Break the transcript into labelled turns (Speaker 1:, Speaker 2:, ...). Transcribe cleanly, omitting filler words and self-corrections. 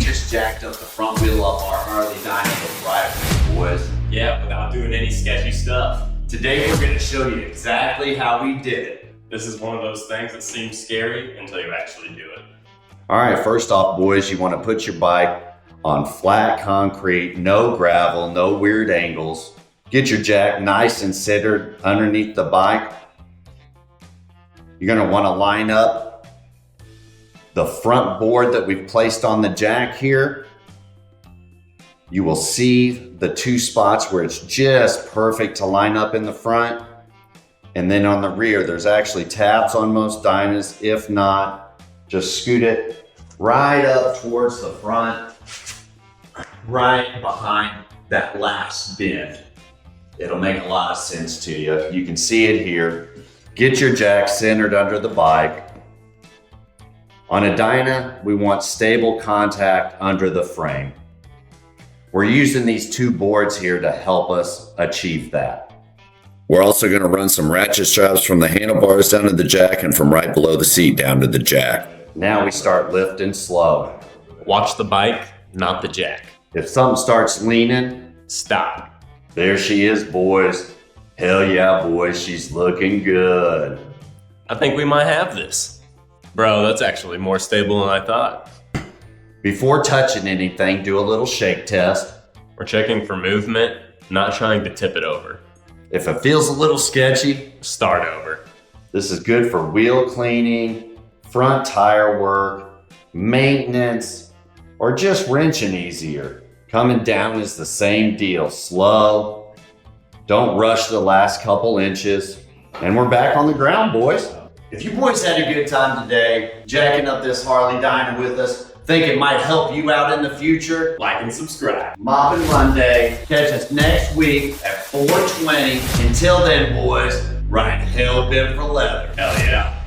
Speaker 1: just jacked up the front wheel of our Harley Dyna rifle, boys.
Speaker 2: Yeah, without doing any sketchy stuff.
Speaker 1: Today we're gonna show you exactly how we did it.
Speaker 2: This is one of those things that seems scary until you actually do it.
Speaker 1: All right, first off, boys, you wanna put your bike on flat concrete, no gravel, no weird angles. Get your jack nice and centered underneath the bike. You're gonna wanna line up the front board that we've placed on the jack here. You will see the two spots where it's just perfect to line up in the front. And then on the rear, there's actually tabs on most Dynas. If not, just scoot it right up towards the front, right behind that last bend. It'll make a lot of sense to you. You can see it here. Get your jack centered under the bike. On a Dyna, we want stable contact under the frame. We're using these two boards here to help us achieve that. We're also going to run some ratchet straps from the handlebars down to the jack and from right below the seat down to the jack. Now we start lifting slow.
Speaker 2: Watch the bike, not the jack.
Speaker 1: If something starts leaning,
Speaker 2: Stop.
Speaker 1: there she is, boys. Hell yeah, boys, she's looking good.
Speaker 2: I think we might have this. Bro, that's actually more stable than I thought.
Speaker 1: Before touching anything, do a little shake test.
Speaker 2: We're checking for movement, not trying to tip it over.
Speaker 1: If it feels a little sketchy,
Speaker 2: Start over.
Speaker 1: this is good for wheel cleaning, front tire work, maintenance, or just wrenching easier. Coming down is the same deal, slow. Don't rush the last couple inches. And we're back on the ground, boys. If you boys had a good time today, jacking up this Harley Dyna with us, think it might help you out in the future,
Speaker 2: Like and subscribe.
Speaker 1: Mobbin Monday. Catch us next week at 4:20. Until then, boys, ride hell bent for leather.
Speaker 2: Hell yeah.